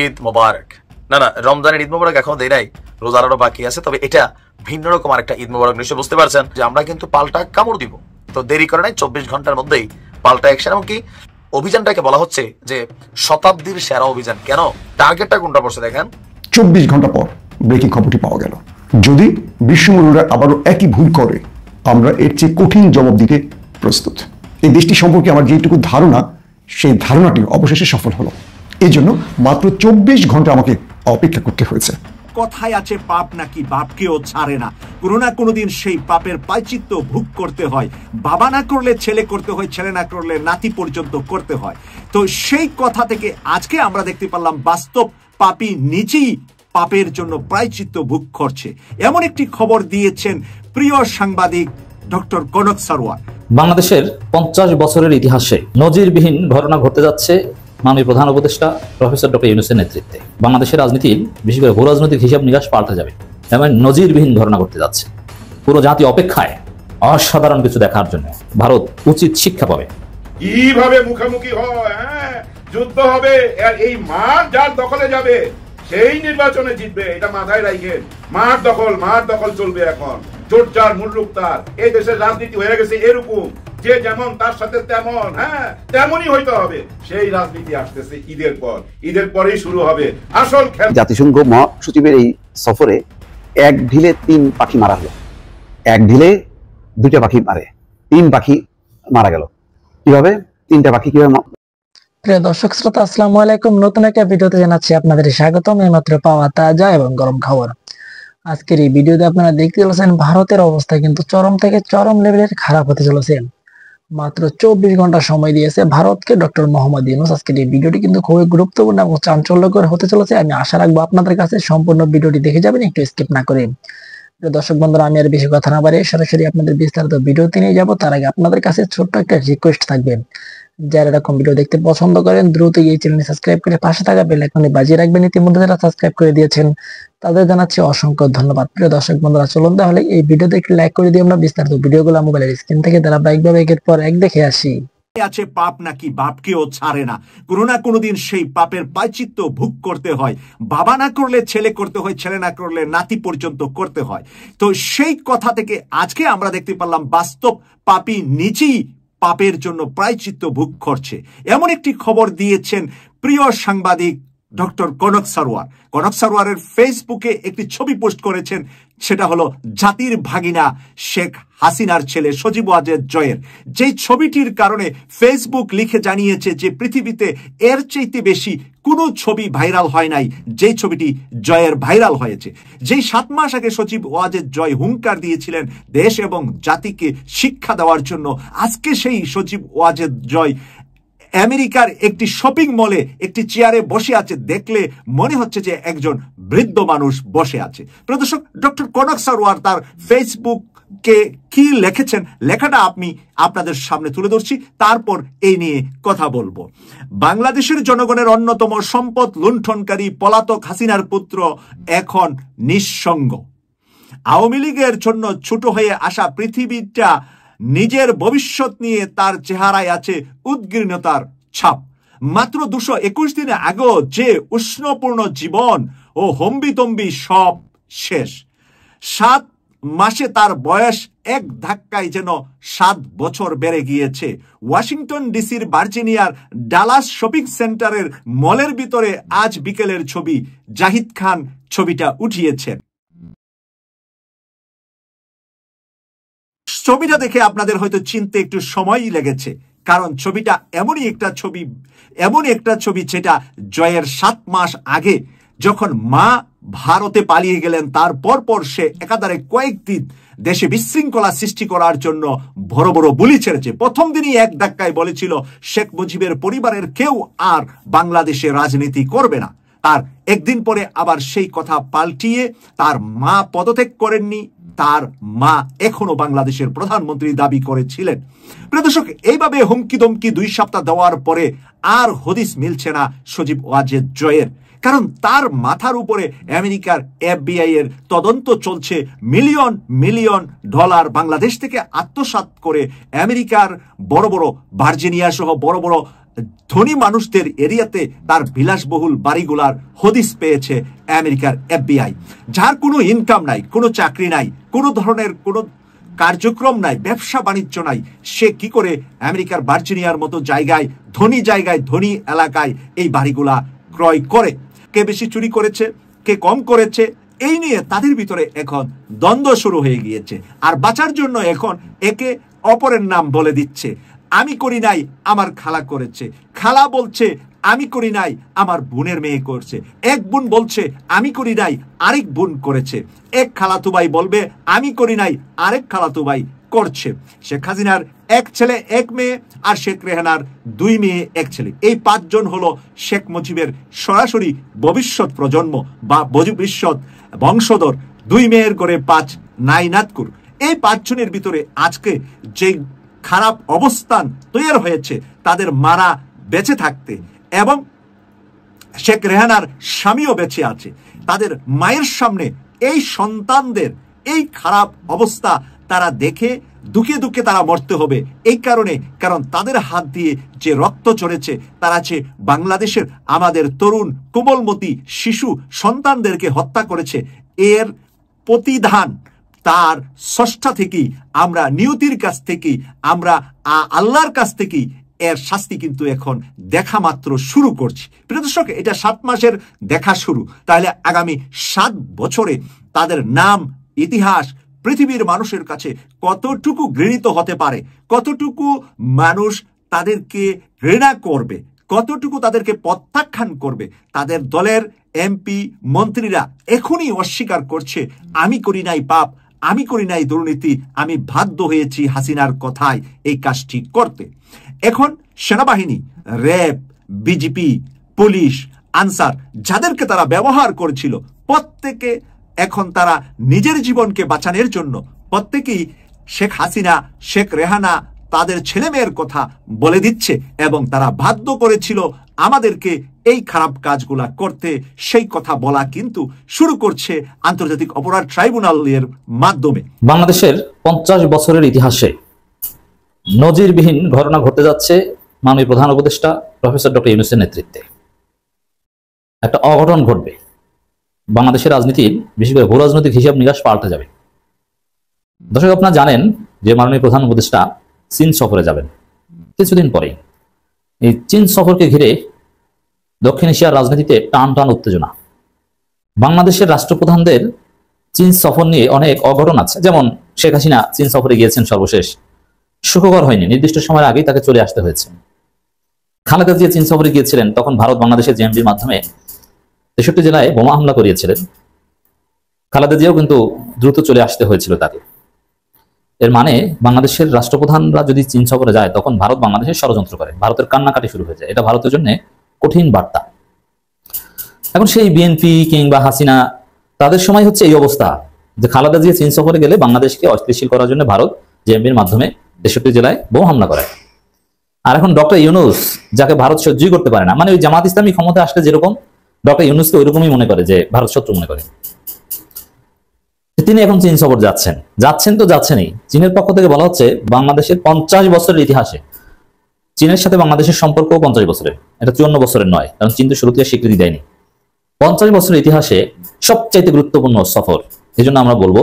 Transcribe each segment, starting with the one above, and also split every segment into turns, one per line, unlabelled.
ঈদ মোবারক। না না, রমজানের ঈদ মোবারক এখনো দেয় নাই, রোজার আরো বাকি আছে। তবে এটা ভিন্ন রকম আরেকটা ঈদ মোবারক। নিশ্চয় বুঝতে পারছেন যে আমরা কিন্তু পাল্টা কামড় দিব, তো দেরি করে নাই, 24 ঘন্টার মধ্যেই পাল্টা অ্যাকশন। এমনকি অভিযানটাকে বলা হচ্ছে যে শতাব্দীর সেরা অভিযান। কেন? টার্গেটটা কোনটা পড়ছে দেখেন।
24 ঘন্টা পর ব্রেকিং খবরটি পাওয়া গেল। যদি বিশ্বমূল্যরা আবারও একই ভুল করে, আমরা এর চেয়ে কঠিন জবাব দিতে প্রস্তুত। এই দেশটি সম্পর্কে আমার যেটুকু ধারণা, সেই ধারণাটি অবশেষে সফল হলো। এই জন্য মাত্র 24 ঘন্টা আমাকে অপেক্ষা করতে হয়েছে।
কথায় আছে পাপ নাকি বাপকেও ছাড়ে না, কোনো না কোনোদিন সেই পাপের প্রায়শ্চিত্ত ভোগ করতে হয়। বাবা না করলে ছেলে করতে হয়, ছেলে না করলে নাতি পর্যন্ত করতে হয়। তো সেই কথা থেকে আজকে আমরা দেখতে পারলাম বাস্তব পাপী নিজেই পাপের জন্য প্রায়শ্চিত্ত ভোগ করছে। এমন একটি খবর দিয়েছেন প্রিয় সাংবাদিক ডক্টর কনক সারওয়ার।
বাংলাদেশের 50 বছরের ইতিহাসে নজিরবিহীন ঘটনা ঘটতে যাচ্ছে মাননীয় প্রধান উপদেষ্টা প্রফেসর ডক্টর ইউনূসের নেতৃত্বে। বাংলাদেশের রাজনীতির, বিশেষ করে ভূরাজনৈতিক হিসাব নিকাশ পাল্টে যাবে, এমন নজিরবিহীন ঘটনা ঘটতে যাচ্ছে। পুরো জাতি অপেক্ষায় অসাধারণ কিছু দেখার জন্য। ভারত উচিত শিক্ষা পাবে।
কিভাবে মুখোমুখি হয়, যুদ্ধ হবে, এই মাঠ যার দখলে যাবে সেই নির্বাচনে জিতবে, এটা মাথায় রাখেন। মাঠ দখল চলবে এখন। জোট যার মুল্লুক তার। এই দেশের রাজনীতি হয়ে গেছে এরকম, যে যেমন তার সাথে তেমন, তেমনই হইতে হবে। সেই রাজনীতি আসতেছে ঈদের পরেই শুরু হবে আসল খেলা।
জাতিসংঘ মহাসচিবের এই সফরে এক ঢিলে 3 পাখি মারা হলো। এক ঢিলে 2টা পাখি মারে, 3 পাখি মারা গেল। কিভাবে 3টা পাখি কিভাবে?
প্রিয় দর্শক শ্রোতা, আসসালামু আলাইকুম। নতুন একটা ভিডিওতে জানাচ্ছি আপনাদের স্বাগতম। এইমাত্র পাওয়া তাজা এবং গরম খবর। আজকের এই ভিডিওতে আপনারা দেখতে চলেছেন ভারতের অবস্থা কিন্তু চরম থেকে চরম লেভেলের খারাপ হতে চলেছে। মাত্র 24 ঘন্টা সময় দিয়েছে ভারতকে ডক্টর মোহাম্মদ ইউনূস। আজকের এই ভিডিওটি কিন্তু খুবই গুরুত্বপূর্ণ এবং চাঞ্চল্যকর হতে চলেছে। আমি আশা রাখবো আপনাদের কাছে সম্পূর্ণ ভিডিওটি দেখে যাবেন, একটু স্কিপ না করে। দর্শক বন্ধুরা, আমি আর বেশি কথা না বাড়িয়ে সরাসরি আপনাদের বিস্তারিত ভিডিওতে নিয়ে যাব। তার আগে আপনাদের কাছে ছোট্ট একটা রিকোয়েস্ট থাকবে, যারা এরকম ভিডিও দেখতে পছন্দ করেন দ্রুত এই চ্যানেলটি সাবস্ক্রাইব করে পাশে থাকা বেল আইকনে বাজিয়ে রাখবেন। ইতিমধ্যে যারা সাবস্ক্রাইব করে দিয়েছেন তাদের জানাচ্ছি অসংখ্য ধন্যবাদ। প্রিয় দর্শক বন্ধুরা, চলুন তাহলে এই ভিডিওতে একটি লাইক করে দিয়ে আমরা বিস্তারিত ভিডিওগুলো মোবাইলের স্ক্রিন থেকে ধারাবাহিকভাবে একের পর এক দেখে আসি।
আছে পাপ নাকি বাপকেও ছাড়ে না, কোনো না কোনোদিন সেই পাপের প্রায়শ্চিত্ত ভোগ করতে হয়। বাবা না করলে ছেলে করতে হয়, ছেলে না করলে নাতি পর্যন্ত করতে হয়। তো সেই কথা থেকে আজকে আমরা দেখতে পারলাম বাস্তব পাপী নিজেই পাপের জন্য প্রায়শ্চিত্ত ভোগ করছে। এমন একটি খবর দিয়েছেন প্রিয় সাংবাদিক ডক্টর কনক সারওয়ার। কনক সারওয়ারের ফেসবুকে একটি ছবি পোস্ট করেছেন, সেটা হলো জাতির ভাগিনা শেখ হাসিনার ছেলে সজীব ওয়াজেদ জয়ের। যেই ছবিটির কারণে ফেসবুক লিখে জানিয়েছে যে পৃথিবীতে এর চাইতে বেশি কোনো ছবি ভাইরাল হয় নাই, যেই ছবিটি জয়ের ভাইরাল হয়েছে। যেই 7 মাস আগে সজীব ওয়াজেদ জয় হুঙ্কার দিয়েছিলেন দেশ এবং জাতিকে শিক্ষা দেওয়ার জন্য, আজকে সেই সজীব ওয়াজেদ জয় আমেরিকার একটি শপিং মলে একটি চেয়ারে বসে আছে। দেখলে মনে হচ্ছে যে একজন বৃদ্ধ মানুষ বসে আছে। প্রিয় দর্শক, ডক্টর কনক সারওয়ার তার ফেসবুকে কি লিখেছেন, লেখাটা আমি আপনাদের সামনে তুলে ধরছি, তারপর এই নিয়ে কথা বলবো। বাংলাদেশের জনগণের অন্যতম সম্পদ লুণ্ঠনকারী পলাতক হাসিনার পুত্র এখন নিঃসঙ্গ। আওয়ামী লীগের জন্য ছোট হয়ে আসা পৃথিবীটা নিজের ভবিষ্যৎ নিয়ে তার চেহারায় আছে উদ্গ্রীণতার ছাপ। মাত্র 221 দিনে আগেও যে উষ্ণপূর্ণ জীবন ও হম্বিতম্বি সব শেষ। 7 মাসে তার বয়স এক ধাক্কায় যেন 7 বছর বেড়ে গিয়েছে। ওয়াশিংটন ডিসির ভার্জিনিয়ার ডালাস শপিং সেন্টারের মলের ভিতরে আজ বিকেলের ছবি। জাহিদ খান ছবিটা উঠিয়েছেন। ছবিটা দেখে আপনাদের হয়তো চিনতে একটু সময়ই লেগেছে, কারণ ছবিটা এমন একটা ছবি যেটা জয়ের 7 মাস আগে যখন মা ভারতে পালিয়ে গেলেন, তারপর সে একাধারে কয়েকদিন দেশে বিশৃঙ্খলা সৃষ্টি করার জন্য বড় বড় বুলি ছেড়েছে। প্রথম দিনই এক ধাক্কায় বলেছিল শেখ মুজিবের পরিবারের কেউ আর বাংলাদেশে রাজনীতি করবে না। তার একদিন পরে আবার সেই কথা পাল্টিয়ে তার মা পদত্যাগ করেননি, তার মা এখনো বাংলাদেশের প্রধানমন্ত্রী দাবি করেছিলেন। প্রিয় দর্শক, এইভাবে হুমকি দমকি 2 সপ্তাহ দেওয়ার পরে আর হদিস মিলছে না সজীব ওয়াজেদ জয়ের, কারণ তার মাথার উপরে আমেরিকার FBI এর তদন্ত চলছে। মিলিয়ন মিলিয়ন ডলার বাংলাদেশ থেকে আত্মসাৎ করে আমেরিকার বড় বড় ভার্জিনিয়া সহ বড় বড় ধনী মানুষদের এরিয়াতে তার বিলাসবহুল বাড়িগুলার হদিস পেয়েছে আমেরিকার FBI, যার কোনো ইনকাম নাই, কোনো চাকরি নাই, কোনো ধরনের কোনো কার্যক্রম নাই, ব্যবসা বাণিজ্য নাই, সে কি করে আমেরিকার ভার্জিনিয়ার মতো জায়গায়, ধনী এলাকায় এই বাড়িগুলা ক্রয় করে? কে বেশি চুরি করেছে, কে কম করেছে, এই নিয়ে তাদের ভিতরে এখন দ্বন্দ্ব শুরু হয়ে গিয়েছে। আর বাঁচার জন্য এখন একে অপরের নাম বলে দিচ্ছে। আমি করি নাই, আমার খালা করেছে। খালা বলছে আমি করি নাই, আমার বোনের মেয়ে করছে। এক বোন বলছে আমি করি নাই, আরেক বোন করেছে। এক খালাতো ভাই বলবে আমি করি নাই, আরেক খালাতো ভাই করছে। শেখ হাসিনার এক ছেলে এক মেয়ে, আর শেখ রেহানার 2 মেয়ে 1 ছেলে। এই 5 জন হলো শেখ মুজিবের সরাসরি ভবিষ্যৎ প্রজন্ম বা ভবিষ্যৎ বংশধর। 2 মেয়ের করে 5 নাইনাতকুর। এই 5 জনের ভিতরে আজকে যে খারাপ অবস্থান তৈরি হয়েছে, তাদের মারা বেঁচে থাকতে, এবং শেখ রেহানার স্বামীও বেঁচে আছে, তাদের মায়ের সামনে এই সন্তানদের এই খারাপ অবস্থা তারা দেখে দুঃখে দুঃখে তারা মরতে হবে। এই কারণ তাদের হাত দিয়ে যে রক্ত চড়েছে, তারা যে বাংলাদেশের আমাদের তরুণ কোমলমতি শিশু সন্তানদেরকে হত্যা করেছে, এর প্রতিদান তার স্রষ্টা থেকেই, আমরা নিয়তির কাছ থেকেই, আমরা আল্লাহর কাছ থেকেই এর শাস্তি কিন্তু এখন দেখা মাত্র শুরু করছি। প্রিয় দর্শক, এটা 7 মাসের দেখা শুরু। তাহলে আগামী 7 বছরে তাদের নাম, ইতিহাস পৃথিবীর মানুষের কাছে কতটুকু ঘৃণিত হতে পারে, কতটুকু মানুষ তাদেরকে ঘৃণা করবে, কতটুকু তাদেরকে প্রত্যাখ্যান করবে। তাদের দলের MP মন্ত্রীরা এখনই অস্বীকার করছে আমি করি নাই পাপ, আমি করি নাই দুর্নীতি, আমি বাধ্য হয়েছি হাসিনার কথায় এই কাজটি করতে। এখন সেনাবাহিনী, র্যাব, বিজিপি, পুলিশ, আনসার যাদেরকে তারা ব্যবহার করেছিল, প্রত্যেকে এখন তারা নিজের জীবনকে বাঁচানোর জন্য প্রত্যেকেই শেখ হাসিনা, শেখ রেহানা, তাদের ছেলে মেয়ের কথা বলে দিচ্ছে, এবং তারা বাধ্য করেছিল আমাদেরকে এই খারাপ কাজগুলা করতে। সেই কথা বলা কিন্তু শুরু করছে আন্তর্জাতিক অপরাধ ট্রাইব্যুনালের মাধ্যমে।
বাংলাদেশের 50 বছরের ইতিহাসে নজিরবিহীন ঘটনা ঘটতে যাচ্ছে মাননীয় প্রধান উপদেষ্টা প্রফেসর ডক্টর ইউনূসের নেতৃত্বে। একটা অঘটন ঘটবে। বাংলাদেশের রাজনীতির, বিশেষ করে ভূ রাজনৈতিক হিসাব নিকাশ পাল্টে যাবে। দর্শক, আপনারা জানেন যে মাননীয় প্রধান উপদেষ্টা চীন সফরে যাবেন কিছুদিন পরেই। এই চীন সফরকে ঘিরে দক্ষিণ এশিয়ার রাজনীতিতে টান টান উত্তেজনা। বাংলাদেশের রাষ্ট্রপ্রধানদের চীন সফর নিয়ে অনেক অঘটন আছে। যেমন শেখ হাসিনা চীন সফরে গিয়েছেন, সর্বশেষ সুখকর হয়নি, নির্দিষ্ট সময়ের আগেই তাকে চলে আসতে হয়েছে। খালেদা জিয়া চীন সফরে গিয়েছিলেন, তখন ভারত বাংলাদেশের জেএমবির মাধ্যমে 63 জেলায় বোমা হামলা করিয়েছিলেন। খালেদা জিয়াও কিন্তু দ্রুত চলে আসতে হয়েছিল তাকে। এর মানে বাংলাদেশের রাষ্ট্রপ্রধানরা যদি চীন সফরে যায়, তখন ভারত বাংলাদেশের ষড়যন্ত্র করে, ভারতের কান্নাকাটি শুরু হয়ে যায়। এটা ভারতের জন্য কঠিন বার্তা। এখন সেই বিএনপি কিংবা হাসিনা, তাদের সময় হচ্ছে এই অবস্থা যে খালেদা জিয়া চীন সফরে গেলে বাংলাদেশকে অস্থিতিশীল করার জন্য ভারত জেএমবির মাধ্যমে 63 জেলায় বোমা হামলা করে। আর এখন ডক্টর ইউনূস, যাকে ভারত সহ্যই করতে পারে না, মানে ওই জামাত ইসলামী ক্ষমতা আসলে যেরকম ডক্টর ইউনূসকে ওইরকমই মনে করে, যে ভারত শত্রু মনে করে, তিনি এখন চীন সফর যাচ্ছেন তো যাচ্ছেনই। চীনের পক্ষ থেকে বলা হচ্ছে বাংলাদেশের 50 বছরের ইতিহাসে, চীনের সাথে বাংলাদেশের সম্পর্ক 50 বছরের, এটা 54 বছরের নয়, কারণ চীন তো শুরুতে স্বীকৃতি দেয়নি। 50 বছরের ইতিহাসে সবচাইতে গুরুত্বপূর্ণ সফর। এই জন্য আমরা বলবো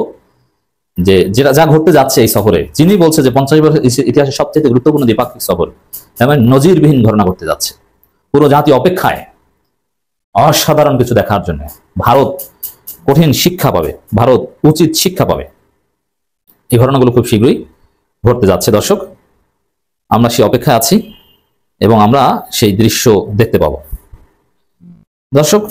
যে যা ঘটতে যাচ্ছে এই সফরে, চীনই বলছে যে 50 বছরের ইতিহাসে সবচাইতে গুরুত্বপূর্ণ দ্বিপাক্ষিক সফর, এবং নজিরবিহীন ঘটনা ঘটতে যাচ্ছে। পুরো জাতি অপেক্ষায় অসাধারণ কিছু দেখার জন্য। ভারত কঠিন শিক্ষা পাবে, ভারত উচিত শিক্ষা পাবে। এই ঘটনাগুলো খুব শীঘ্রই ঘটতে যাচ্ছে। দর্শক, আমরা সেই অপেক্ষায় আছি এবং আমরা সেই দৃশ্য দেখতে পাবো। দর্শক,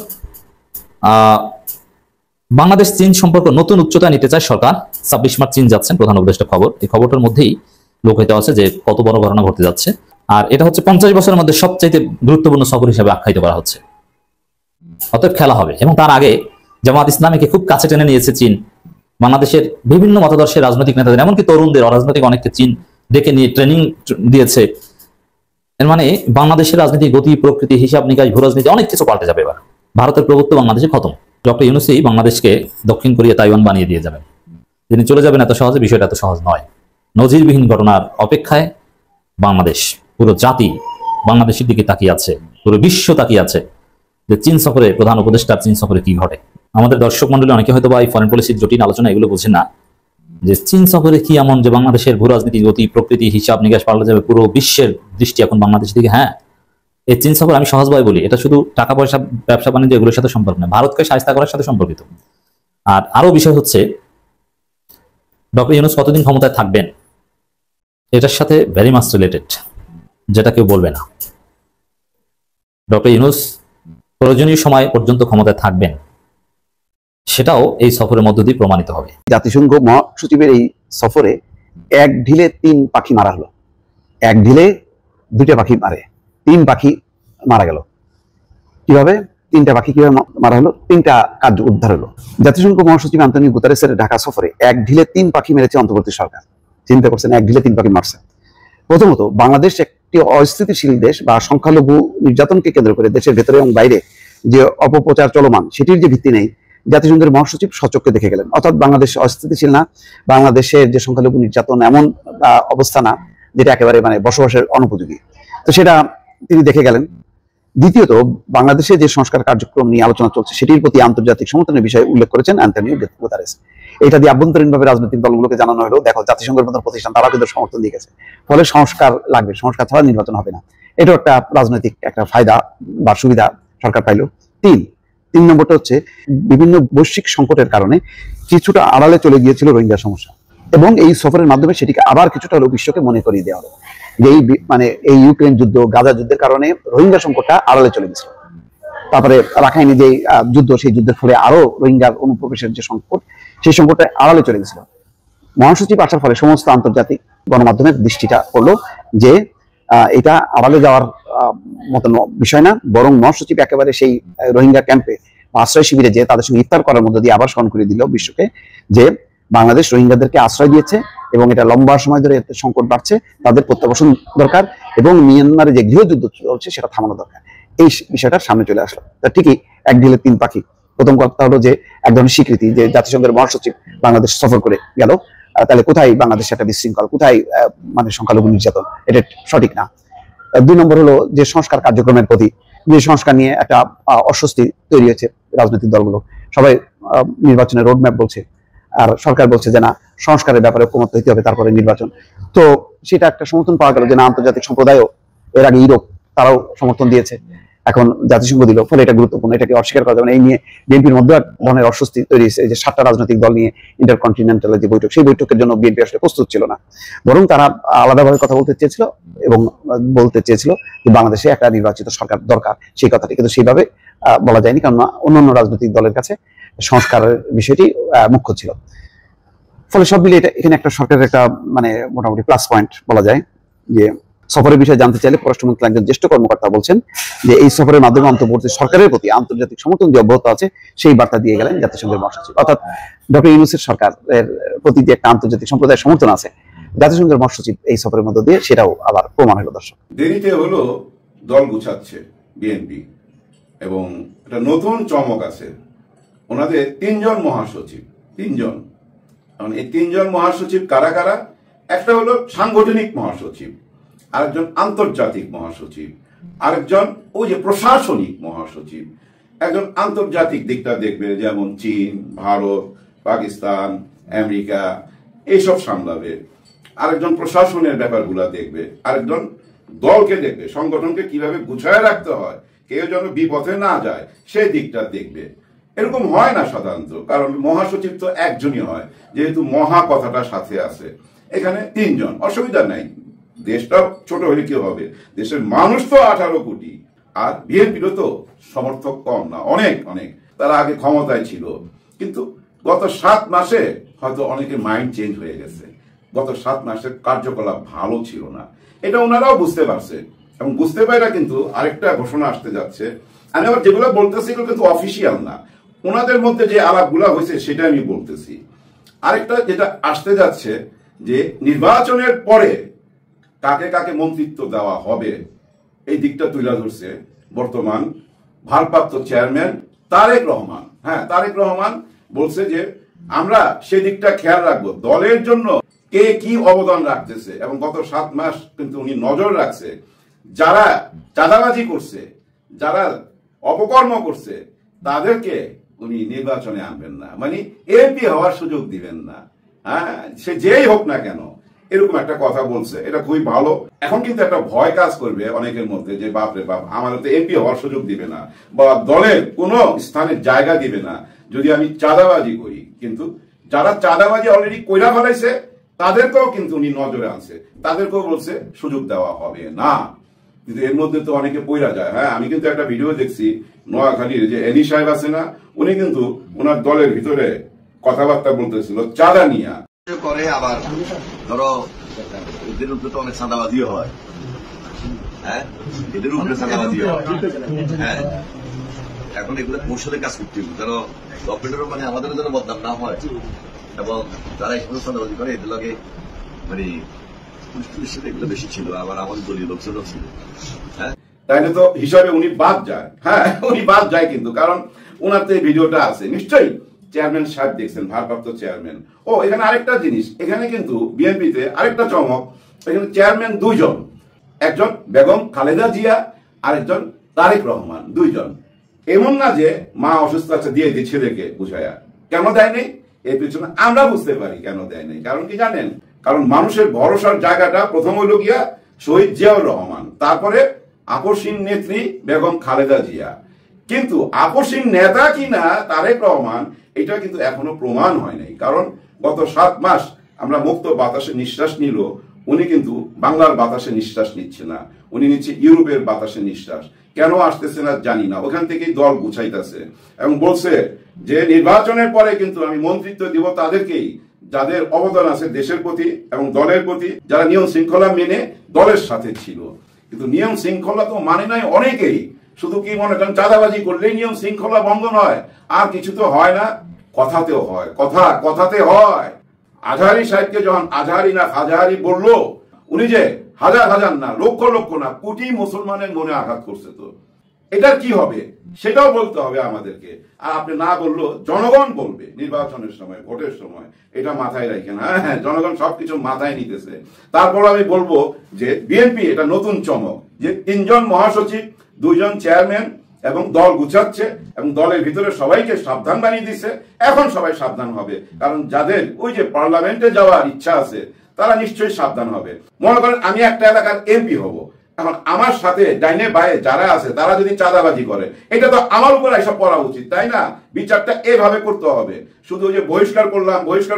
বাংলাদেশ চীন সম্পর্ক নতুন উচ্চতায় নিতে চায় সরকার। 26 মার্চ চীন যাচ্ছেন প্রধান উপদেষ্টা, খবর। এই খবরটার মধ্যেই লোকায়িত আছে যে কত বড় ঘটনা ঘটতে যাচ্ছে। আর এটা হচ্ছে 50 বছরের মধ্যে সবচাইতে গুরুত্বপূর্ণ সফর হিসেবে আখ্যায়িত করা হচ্ছে। অতএব খেলা হবে। এবং তার আগে জামাত ইসলামীকে খুব কাছে টেনে নিয়েছে চীন। বাংলাদেশের বিভিন্ন মতাদর্শের রাজনৈতিক নেতাদের, এমনকি তরুণদের, অরাজনৈতিক অনেককে চীন ডেকে নিয়ে ট্রেনিং দিয়েছে। এর মানে বাংলাদেশের রাজনীতি, গতি, প্রকৃতি, হিসাব নিকাশ, ভূ রাজনীতি অনেক কিছু পাল্টে যাবে। এবার ভারতের প্রভুত্ব বাংলাদেশে খতম। ডক্টর ইউনূসই বাংলাদেশকে দক্ষিণ কোরিয়া, তাইওয়ান বানিয়ে দিয়ে যাবেন। তিনি চলে যাবেন এত সহজে, বিষয়টা এত সহজ নয়। নজিরবিহীন ঘটনার অপেক্ষায় বাংলাদেশ, পুরো জাতি বাংলাদেশের দিকে তাকিয়ে আছে, পুরো বিশ্ব তাকিয়ে আছে যে চীন সফরে, প্রধান উপদেষ্টার চীন সফরে কি ঘটে। আমাদের দর্শক মন্ডলী অনেকে হয়তো বা এই ফরেন পলিসির জটিল আলোচনা এগুলো বোঝে না, যে চীন সফরে কি এমন যে বাংলাদেশের ভূ রাজনীতি, গতি, প্রকৃতি, হিসাব নিকাশ পাল্টে যাবে, পুরো বিশ্বের দৃষ্টি এখন বাংলাদেশের দিকে। হ্যাঁ, এই চীন সফর আমি সহজভাবে বলি, এটা শুধু টাকা পয়সা, ব্যবসা বাণিজ্য এগুলোর সাথে সম্পর্ক না, ভারতকে শায়েস্তা করার সাথে সম্পর্কিত। আর আরো বিষয় হচ্ছে ডক্টর ইউনূস কতদিন ক্ষমতায় থাকবেন, এটার সাথে ভেরি মাচ রিলেটেড, যেটা কেউ বলবে না। ডক্টর ইউনূস প্রয়োজনীয় সময় পর্যন্ত ক্ষমতায় থাকবেন, সেটাও এই সফরের মধ্য দিয়ে প্রমাণিত হবে।
জাতিসংঘ মহাসচিবের এই সফরে এক ঢিলে 3 পাখি মারা হলো, এক ঢিলে 2টা পাখি মারে, 3 পাখি মারা গেল। কিভাবে 3টা পাখি কিভাবে মারা হলো? 3টা কাজ উদ্ধার হলো। জাতিসংঘ মহাসচিব আন্তোনিও গুতেরেসের ঢাকা সফরে এক ঢিলে 3 পাখি মেরেছে অন্তর্বর্তী সরকার। চিন্তা করছেন, এক ঢিলে 3 পাখি মারছে। প্রথমত, বাংলাদেশ একটি অস্থিতিশীল দেশ বা সংখ্যালঘু নির্যাতনকে কেন্দ্র করে দেশের ভেতরে এবং বাইরে যে অপপ্রচার চলমান, সেটির যে ভিত্তি নেই, জাতিসংঘের মহাসচিব সচক্ষে দেখে গেলেন। অর্থাৎ বাংলাদেশ অস্থিতিশীল না, বাংলাদেশের যে সংখ্যালঘু নির্যাতন এমন অবস্থা না যেটা একেবারে বসবাসের অনুপযোগী, তো সেটা তিনি দেখে গেলেন। দ্বিতীয়ত, বাংলাদেশে যে সংস্কার কার্যক্রম নিয়ে আলোচনা চলছে সেটির প্রতি আন্তর্জাতিক সমর্থনের বিষয়ে উল্লেখ করেছেন আন্তোনিও গুতেরেস। এটা দিয়ে আভ্যন্তরীণভাবে রাজনৈতিক দলগুলোকে জানানো হলো, দেখো জাতিসংঘের মতো প্রতিষ্ঠান তারা কিন্তু সমর্থন দিয়ে গেছে, ফলে সংস্কার লাগবে, সংস্কার ছাড়া নির্বাচন হবে না। এটাও একটা রাজনৈতিক একটা ফায়দা বা সুবিধা সরকার পাইল। তিন নম্বরটা হচ্ছে বিভিন্ন বৈশ্বিক সংকটের কারণে কিছুটা আড়ালে চলে গিয়েছিল রোহিঙ্গা সমস্যা, এবং এই সফরের মাধ্যমে সেটিকে আবার কিছুটা হলেও বিশ্বকে মনে করিয়ে দেওয়া হলো যে এই ইউক্রেন যুদ্ধ, গাজা যুদ্ধের কারণে রোহিঙ্গা সংকটটা আড়ালে চলে গেছিল। তারপরে রাখাইনে যে যুদ্ধ, সেই যুদ্ধের ফলে আরো রোহিঙ্গার অনুপ্রবেশের যে সংকট, সেই সংকটটা আড়ালে চলে গেছিল। মহাসচিব আসার ফলে সমস্ত আন্তর্জাতিক গণমাধ্যমের দৃষ্টিটা করলো যে এটা আড়ালে যাওয়ার মতন বিষয় না, বরং মহাসচিব একেবারে সেই রোহিঙ্গা ক্যাম্পে আশ্রয় শিবিরে যে তাদের সঙ্গে ইফতার করার মধ্যে দিয়ে আবার স্মরণ করে দিল বিশ্বকে যে বাংলাদেশ রোহিঙ্গাদেরকে আশ্রয় দিয়েছে এবং এটা লম্বা সময় ধরে সংকট বাড়ছে, তাদের প্রত্যাবাসন দরকার এবং মিয়ানমারে যে গৃহযুদ্ধ চলছে সেটা থামানো দরকার। এই বিষয়টা সামনে চলে আসলো। তা ঠিকই, এক ঢিলে 3 পাখি। প্রথম কথা হলো যে এক ধরনের স্বীকৃতি যে জাতিসংঘের মহাসচিব বাংলাদেশ সফর করে গেল, তাহলে কোথায় বাংলাদেশে একটা বিশৃঙ্খল, কোথায় সংখ্যালঘু নির্যাতন, এটা সঠিক না। 2 নম্বর হলো যে সংস্কার কার্যক্রমের প্রতি যে সংস্কার নিয়ে একটা অস্বস্তি তৈরি হয়েছে রাজনৈতিক দলগুলো, সবাই নির্বাচনের রোডম্যাপ বলছে, আর সরকার বলছে যে না, সংস্কারের ব্যাপারে ঐকমত্য হইতে হবে, তারপরে নির্বাচন। তো সেটা একটা সমর্থন পাওয়া গেল যে না, আন্তর্জাতিক সম্প্রদায়ও, এর আগে ইউরোপ, তারাও সমর্থন দিয়েছে, এখন জাতিসংঘ দিল, ফলে এটা গুরুত্বপূর্ণ, এটাকে অস্বীকার করা যাবে না। এই নিয়ে বিএনপির মধ্যে এক ধরনের অস্বস্তি তৈরি হয়েছে যে 7টা রাজনৈতিক দল নিয়ে ইন্টারকন্টিনেন্টাল যে বৈঠক, সেই বৈঠকের জন্য বিএনপি আসলে প্রস্তুত ছিল না, বরং তারা আলাদাভাবে কথা বলতে চেয়েছিল এবং বলতে চেয়েছিল যে বাংলাদেশে একটা নির্বাচিত সরকার দরকার, সেই কথাটি কিন্তু সেইভাবে বলা যায়নি, কারণ অন্যান্য রাজনৈতিক দলের কাছে সংস্কারের বিষয়টি মুখ্য ছিল। ফলে সব মিলে এখানে একটা সরকারের একটা মোটামুটি প্লাস পয়েন্ট বলা যায়। যে সফরের বিষয়ে জানতে চাইলে পররাষ্ট্র মন্ত্রণালয়ের একজন জ্যেষ্ঠ কর্মকর্তা বলছেন যে এই সফরের মাধ্যমে অন্তর্বর্তী সরকারের প্রতি আন্তর্জাতিক সমর্থন যে অব্যাহত আছে সেই বার্তা দিয়ে গেলেন জাতিসংঘের মহাসচিব। অর্থাৎ ডক্টর ইউনূসের সরকারের প্রতি যে একটা আন্তর্জাতিক সম্প্রদায়ের সমর্থন আছে জাতিসংঘের মহাসচিব এই সফরের মধ্য দিয়ে সেটাও আবার প্রমাণ হলো। দর্শক,
দেরিতে হলো দল গুছাচ্ছে বিএনপি, এবং একটা নতুন চমক আছে, ওনাদের 3 জন মহাসচিব, 3 জন। এই 3 জন মহাসচিব কারা কারা? একটা হলো সাংগঠনিক মহাসচিব, আরেকজন আন্তর্জাতিক মহাসচিব, আরেকজন ওই যে প্রশাসনিক মহাসচিব। একজন আন্তর্জাতিক দিকটা দেখবে, যেমন চীন, ভারত, পাকিস্তান, আমেরিকা, এইসব সামলাবে। আরেকজন প্রশাসনের ব্যাপারগুলা দেখবে, আরেকজন দলকে দেখবে, সংগঠনকে কিভাবে গুছায় রাখতে হয়, কেউ যেন বিপথে না যায় সেই দিকটা দেখবে। এরকম হয় না সাধারণত, কারণ মহাসচিব তো একজনই হয়, যেহেতু মহা কথাটা সাথে আছে। এখানে 3 জন, অসুবিধা নাই, দেশটা ছোট হলে কি হবে, দেশের মানুষ তো 18 কোটি, আর বিএনপিরও তো সমর্থক কম না, অনেক অনেক। তারা আগে ক্ষমতায় ছিল, কিন্তু গত 7 মাসে হয়তো অনেকের মাইন্ড চেঞ্জ হয়ে গেছে। গত 7 মাসের কার্যকলাপ ভালো ছিল না, এটা ওনারাও বুঝতে পারছে, এবং বুঝতে পারে কিন্তু আরেকটা ঘোষণা আসতে যাচ্ছে। আমি আবার যেগুলো বলতেছি এগুলো কিন্তু অফিসিয়াল না, ওনাদের মধ্যে যে আলাপগুলো হয়েছে সেটা আমি বলতেছি। আরেকটা যেটা আসতে যাচ্ছে যে নির্বাচনের পরে কাকে কাকে মন্ত্রিত্ব দেওয়া হবে, এই দিকটা তুলে ধরছে বর্তমান ভারপ্রাপ্ত চেয়ারম্যান তারেক রহমান। হ্যাঁ, তারেক রহমান বলছে যে আমরা সেই দিকটা খেয়াল রাখবো, দলের জন্য কে কি অবদান রাখতেছে, এবং গত 7 মাস কিন্তু উনি নজর রাখছে যারা চাঁদাবাজি করছে, যারা অপকর্ম করছে, তাদেরকে উনি নির্বাচনে আনবেন না, মানে এমপি হওয়ার সুযোগ দিবেন না। হ্যাঁ, সে যেই হোক না কেন, এরকম একটা কথা বলছে। এটা খুবই ভালো। এখন কিন্তু একটা ভয় কাজ করবে অনেকের মধ্যে যে বাপরে বাপ, আমার তো এমপি হওয়ার সুযোগ দিবে না বা দলের কোনো স্থানের জায়গা দিবে না যদি আমি চাঁদাবাজি করি। কিন্তু যারা চাঁদাবাজি অলরেডি কইরা ফেলাইছে তাদেরকেও কিন্তু উনি নজরে আনছে, তাদেরকেও বলছে সুযোগ দেওয়া হবে না। কিন্তু এর মধ্যে তো অনেকে পইরা যায়। হ্যাঁ, আমি কিন্তু একটা ভিডিও দেখছি নোয়াখালীর যে এনি সাহেব আছে না, উনি কিন্তু ওনার দলের ভিতরে কথাবার্তা বলতেছিল চাঁদা নিয়ে
করে। আবার ধরো এদের উপরে তো অনেক চাঁদাবাজিও হয়। হ্যাঁ, এদের উপরে চাঁদাবাজিও হয়। হ্যাঁ, এখন এগুলো কৌশলের কাজ করতে হবে, ধরো গভর্নমেন্টেরও মানে আমাদের যেন বদনাম না হয়, এবং যারা এই সমস্ত চাঁদাবাজি করে এদের লগে মানে পুলিশ এগুলো বেশি ছিল, আবার আমাদের দলীয় লোকজনও ছিল। হ্যাঁ,
তাইলে তো হিসাবে উনি বাদ যায়। হ্যাঁ, উনি বাদ যায় কিন্তু, কারণ ওনার তো এই ভিডিওটা আছে, নিশ্চয়ই চেয়ারম্যান সাহেব দেখছেন, ভারপ্রাপ্ত চেয়ারম্যান। ও এখানে আরেকটা জিনিস, এখানে কিন্তু বিএনপিতে আরেকটা চমক, এখানে চেয়ারম্যান দুইজন, একজন বেগম খালেদা জিয়া, আরেকজন তারেক রহমান, দুইজন। এমন না যে মা অসুস্থ আছে দিয়ে দিই ছেলেকে বুঝায়া। কেন দেয় নেই এর পিছনে আমরা বুঝতে পারি কেন দেয় নেই। কারণ কি জানেন? কারণ মানুষের ভরসার জায়গাটা প্রথম হইল গিয়া শহীদ জিয়াউর রহমান, তারপরে আপসীন নেত্রী বেগম খালেদা জিয়া। কিন্তু আপসীন নেতা কিনা তারেক রহমান, এটা কিন্তু এখনো প্রমাণ হয় নাই। কারণ গত 7 মাস আমরা মুক্ত বাতাসে নিঃশ্বাস নিল, উনি কিন্তু বাংলার বাতাসে নিঃশ্বাস নিচ্ছে না, উনি নিচ্ছে ইউরোপের বাতাসে নিঃশ্বাস। কেন আসতেছে না জানি না, ওখান থেকেই দল গুছাইতেছে এবং বলছে যে নির্বাচনের পরে কিন্তু আমি মন্ত্রিত্ব দিব তাদেরকেই যাদের অবদান আছে দেশের প্রতি এবং দলের প্রতি, যারা নিয়ম শৃঙ্খলা মেনে দলের সাথে ছিল। কিন্তু নিয়ম শৃঙ্খলা তো মানে নাই অনেকেই, শুধু কি মনে করেন চাঁদাবাজি করলেই নিয়ম শৃঙ্খলা বন্ধন হয়? আর কিছু তো হয় না, কথাতেও হয়, কথাতে হয়। আজহারি সাহেবকে যখন আজহারি না আজহারি বললো, উনি যে হাজার হাজার না লক্ষ লক্ষ না কোটি মুসলমানের মনে আঘাত করছে, তো এটার কি হবে সেটাও বলতে হবে আমাদেরকে। আর আপনি না বললো জনগণ বলবে নির্বাচনের সময়, ভোটের সময়। এটা মাথায় রাখেন। হ্যাঁ, জনগণ সবকিছু মাথায় নিতেছে। তারপর আমি বলবো যে বিএনপি এটা নতুন চমক, যে 3 জন মহাসচিব, 2 জন চেয়ারম্যান এবং দল গুছাচ্ছে এবং দলের ভিতরে সবাইকে সাবধান বানিয়ে দিচ্ছে। এখন সবাই সাবধান হবে, কারণ যাদের ওই যে পার্লামেন্টে যাওয়ার ইচ্ছা আছে তারা নিশ্চয়ই সাবধান হবে। মনে করেন আমি একটা এলাকার এমপি হব, এখন আমার সাথে ডাইনে বায়ে যারা আছে তারা যদি চাঁদাবাজি করে, এটা তো আমার উপর এসব পড়া উচিত, তাই না? বিচারটা এভাবে করতে হবে। শুধু ওই যে বহিষ্কার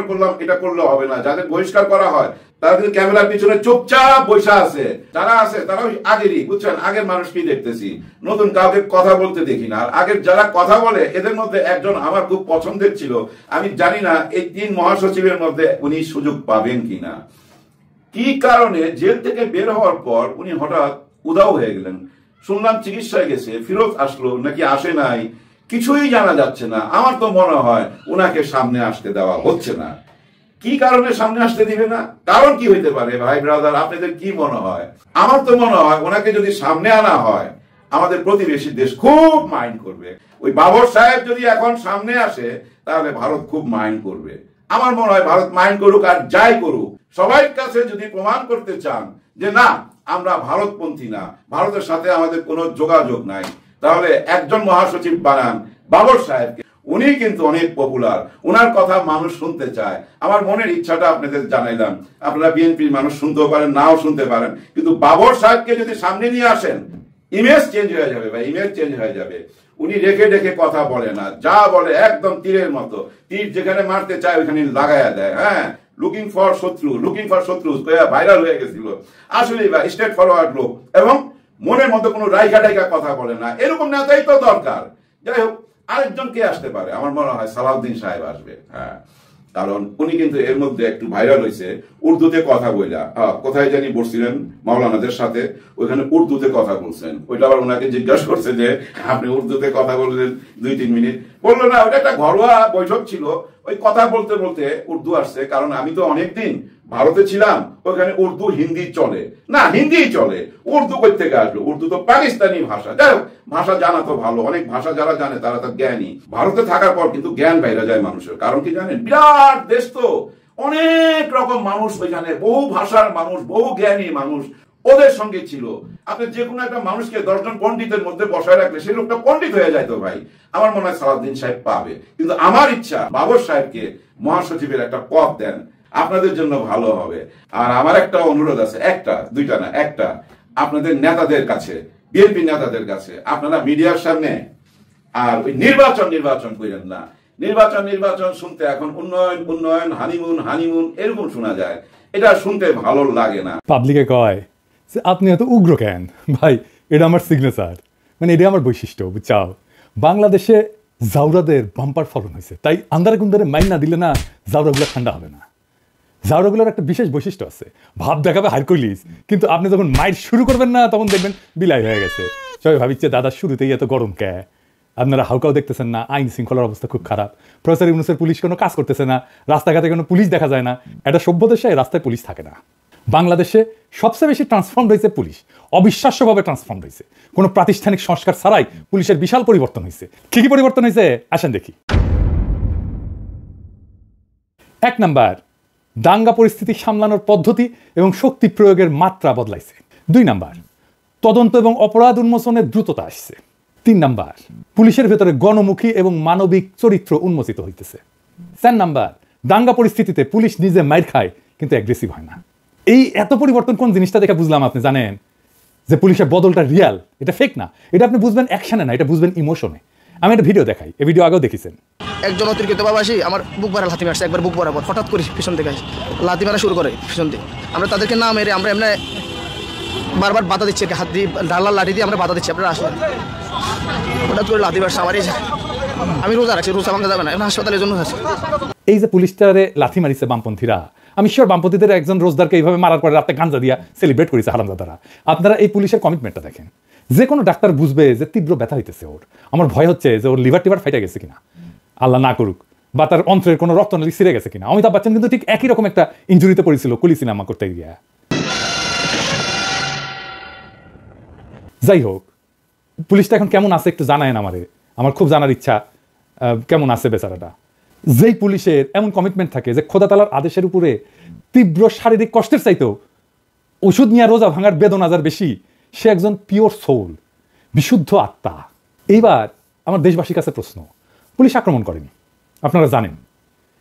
করলাম এটা করলে হবে না। যাদের বহিষ্কার করা হয় তারা কিন্তু ক্যামেরার পিছনে চুপচাপ বসে আছে, যারা আছে তারা ওই আগেরই, বুঝছেন, আগের মানুষকেই দেখতেছি, নতুন কাউকে কথা বলতে দেখি না। আর আগের যারা কথা বলে এদের মধ্যে একজন আমার খুব পছন্দের ছিল। আমি জানি না এই 3 মহাসচিবের মধ্যে উনি সুযোগ পাবেন কিনা। কি কারণে জেল থেকে বের হওয়ার পর উনি হঠাৎ উধাও হয়ে গেলেন? শুনলাম চিকিৎসায় গেছে, ফেরত আসলো নাকি আসে নাই, কিছুই জানা যাচ্ছে না। আমার তো মনে হয় উনাকে সামনে আসতে দেওয়া হচ্ছে না। কি কারণে সামনে আসতে দিবে না? কারণ কি হইতে পারে ভাই ব্রাদার, আপনাদের কি মনে হয়? আমার তো মনে হয় ওনাকে যদি সামনে আনা হয় আমাদের প্রতিবেশী দেশ খুব মাইন্ড করবে। ওই বাবর সাহেব যদি এখন সামনে আসে তাহলে ভারত খুব মাইন্ড করবে। আমার মনে হয় ভারত মাইন্ড করুক আর যাই করুক, সবার কাছে যদি প্রমাণ করতে চান যে না আমরা ভারতপন্থী না, ভারতের সাথে আমাদের কোনো যোগাযোগ নাই, তাহলে একজন মহাসচিব বানান বাবর সাহেবকে। উনি কিন্তু অনেক পপুলার, উনার কথা মানুষ শুনতে চায়। আমার মনের ইচ্ছাটা আপনাদের জানাইলাম। আপনারা বিএনপির মানুষ শুনতেও পারেন, নাও শুনতে পারেন, কিন্তু বাবর সাহেবকে যদি সামনে নিয়ে আসেন ইমেজ চেঞ্জ হয়ে যাবে ভাই, ইমেজ চেঞ্জ হয়ে যাবে। উনি রেখে রেখে কথা বলে না, যা বলে একদম তীরের মতো, তীর যেখানে মারতে চায় ওইখানে লাগাইয়া দেয়। হ্যাঁ, লুকিং ফর শত্রু ভাইরাল হয়ে গেছিল। আসলে ভাই স্ট্রেট ফরওয়ার্ড লোক এবং মনের মতো কোনো রাইখা টাইকা কথা বলে না। এরকম নেতাই তো দরকার। যাই হোক, আরেকজন কে আসতে পারে? আমার মনে হয় সালাউদ্দিন সাহেব আসবে। হ্যাঁ, কারণ উনি কিন্তু এর মধ্যে একটু ভাইরাল হয়েছে উর্দুতে কথা বইলা। কোথায় জানি বসছিলেন মাওলানাদের সাথে, ওইখানে উর্দুতে কথা বলছেন। ওইটা আবার ওনাকে জিজ্ঞাসা করছে যে আপনি উর্দুতে কথা বললেন 2-3 মিনিট, বললো না ওটা একটা ঘরোয়া বৈঠক ছিল, ওই কথা বলতে বলতে উর্দু আসছে। কারণ আমি তো অনেকদিন ভারতে ছিলাম, ওইখানে উর্দু হিন্দি চলে না, হিন্দি চলে, উর্দু কই থেকে আসবে? উর্দু তো পাকিস্তানি ভাষা। যাই হোক, ভাষা জানা তো ভালো, অনেক ভাষা যারা জানে তারা তো জ্ঞানী। ভারতে থাকার পর কিন্তু জ্ঞান বাইরে যায় মানুষের। কারণ কি জানেন, বিরাট দেশ তো, অনেক রকম মানুষ ওইখানে, বহু ভাষার মানুষ, বহু জ্ঞানী মানুষ। ওদের সঙ্গে ছিল। আপনি যে কোনো একটা মানুষকে 10 জন পণ্ডিতের মধ্যে বসায় রাখলে সেই লোকটা পণ্ডিত হয়ে যায় তো ভাই। আমার মনে হয় সালাউদ্দিন সাহেব পাবে, কিন্তু আমার ইচ্ছা বাবর সাহেবকে মহাসচিবের একটা পদ দেন, আপনাদের জন্য ভালো হবে। আর আমার একটা অনুরোধ আছে, একটা দুইটা না, একটা আপনাদের নেতাদের কাছে, বিএনপি নেতাদের কাছে, আপনারা মিডিয়ার সামনে আর ওই নির্বাচন করেন না। নির্বাচন শুনতে এখন উন্নয়ন হানিমুন এরকম শোনা যায়, এটা শুনতে ভালো লাগে না।
পাবলিকে কয় যে আপনি এত উগ্র কেন ভাই, এটা আমার সিগনেচার, মানে এটা আমার বৈশিষ্ট্য, বুঝছাও। বাংলাদেশে জাউরাদের বাম্পার ফলন হয়েছে, তাই আন্দারে কুন্দারে মাইন না দিলে না জাউরাগুলো ঠান্ডা হবে না। জাউরাগুলোর একটা বিশেষ বৈশিষ্ট্য আছে, ভাব দেখাবে হারকুলিস, কিন্তু আপনি যখন মাইট শুরু করবেন না তখন দেখবেন বিলাই হয়ে গেছে। সবাই ভাবিচ্ছে দাদা শুরুতেই এত গরম কে, আপনারা হাউকাও দেখতেছেন না, আইন শৃঙ্খলার অবস্থা খুব খারাপ, প্রফেসর ইউনূসের পুলিশ কোনো কাজ করতেছে না, রাস্তাঘাটে কোনো পুলিশ দেখা যায় না। একটা সভ্য দেশে রাস্তায় পুলিশ থাকে না। বাংলাদেশে সবচেয়ে বেশি ট্রান্সফর্ম হয়েছে পুলিশ, অবিশ্বাস্যভাবে ট্রান্সফর্ম হয়েছে, কোনো প্রাতিষ্ঠানিক সংস্কার ছাড়াই পুলিশের বিশাল পরিবর্তন হয়েছে। কি কি পরিবর্তন হয়েছে আসেন দেখি। 1 নাম্বার, দাঙ্গা পরিস্থিতি সামলানোর পদ্ধতি এবং শক্তি প্রয়োগের মাত্রা বদলাইছে। 2 নাম্বার, তদন্ত এবং অপরাধ উন্মোচনের দ্রুততা আসছে। 3 নাম্বার, পুলিশের ভেতরে গণমুখী এবং মানবিক চরিত্র উন্মোচিত হইতেছে। 4 নাম্বার, দাঙ্গা পরিস্থিতিতে পুলিশ নিজে মাইর খায় কিন্তু অ্যাগ্রেসিভ হয় না। এই এত পরিবর্তন কোন জিনিসটা দেখে বুঝলাম আপনি জানেন যে পুলিশের বদলটা রিয়াল, এটা ফেক না। এটা আপনি বুঝবেন অ্যাকশনে না, এটা বুঝবেন ইমোশনে। আমি একটা ভিডিও দেখাই, এই ভিডিও আগেও দেখেছেন।
একজন অতিরিক্ত বাবাসী আমার বুক ভরা লাথি মারছে, একবার বুক বরাবর, হঠাৎ করে পিছন থেকে লাথি মারা শুরু করে পিছন দিয়ে। আমরা তাদেরকে না মেরে আমরা এমনি বারবার বাধা দিচ্ছি, হাত দিয়ে ডালার লাঠি দিয়ে আমরা বাধা দিচ্ছি, আপনারা আসেন। হঠাৎ করে লাথি মারছে আমার, আমি রোজা রাখছি, রোজা ভাঙা যাবে না, হাসপাতালের জন্য আছে।
এই যে পুলিশটারে লাথি মারিছে বামপন্থীরা, আমি শিওর বামপন্থীদের একজন রোজদারকে এইভাবে মারার পরে রাতে গাঞ্জা দিয়া সেলিব্রেট করেছে হারামজাদারা। আপনারা এই পুলিশের কমিটমেন্টটা দেখেন। যে কোনো ডাক্তার বুঝবে যে তীব্র ব্যথা হইতেছে ওর। আমার ভয় হচ্ছে যে ওর লিভার টিভার ফাইটা গেছে কিনা, আল্লাহ না করুক, বা তার অন্ত্রের কোনো রক্তনালী ছিঁড়ে গেছে কিনা। অমিতাভ বচ্চন কিন্তু ঠিক একই রকম একটা ইনজুরিতে পড়েছিল কুলি সিনেমা করতে গিয়া। যাই হোক, পুলিশটা এখন কেমন আছে একটু জানায়েন আমারে, আমার খুব জানার ইচ্ছা কেমন আছে বেচারাটা। যেই পুলিশের এমন কমিটমেন্ট থাকে যে খোদা তাআলার আদেশের উপরে তীব্র শারীরিক কষ্টের চাইতেও ওষুধ নিয়ে রোজা ভাঙার বেদনা যার বেশি, সে একজন পিওর সোল, বিশুদ্ধ আত্মা। এইবার আমার দেশবাসীর কাছে প্রশ্ন, পুলিশ আক্রমণ করেনি, আপনারা জানেন।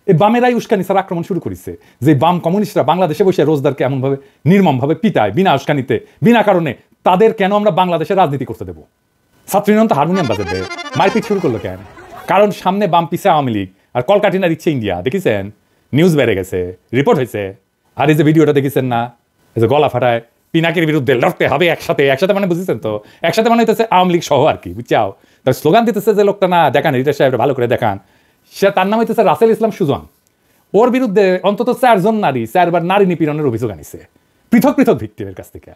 এই বামেরাই উস্কানি ছাড়া আক্রমণ শুরু করেছে, যে বাম কমিউনিস্টরা বাংলাদেশে বসে রোজদারকে এমনভাবে নির্মমভাবে পিটায় বিনা উস্কানিতে, বিনা কারণে। তাদের কেন আমরা বাংলাদেশে রাজনীতি করতে দেবো? ছাত্রীনন্ত হারমোনিয়াম বাজাবে, মারপিট শুরু করলো কেন? কারণ সামনে বাম পিছে আওয়ামী লীগ আর কলকাটিনার ইচ্ছে ইন্ডিয়া। দেখেছেন, নিউজ বেড়ে গেছে, রিপোর্ট হয়েছে। আর এই যে ভিডিওটা দেখেছেন না, এই যে গলা ফাটায় পিনাকির বিরুদ্ধে লড়তে হবে একসাথে মানে বুঝেছেন তো, একসাথে মানে হইতেছে আওয়ামী লীগ সহ আর কি, বুঝছাও। তার স্লোগান দিতেছে যে লোকটা না দেখান, রিটার সাহেব ভালো করে দেখান, সে তার নাম হইতেছে রাসেল ইসলাম সুজন। ওর বিরুদ্ধে অন্তত 4 জন নারী 4 বার নারী নিপীড়নের অভিযোগ আনিছে পৃথক পৃথক ভিক্টিমের কাছ থেকে।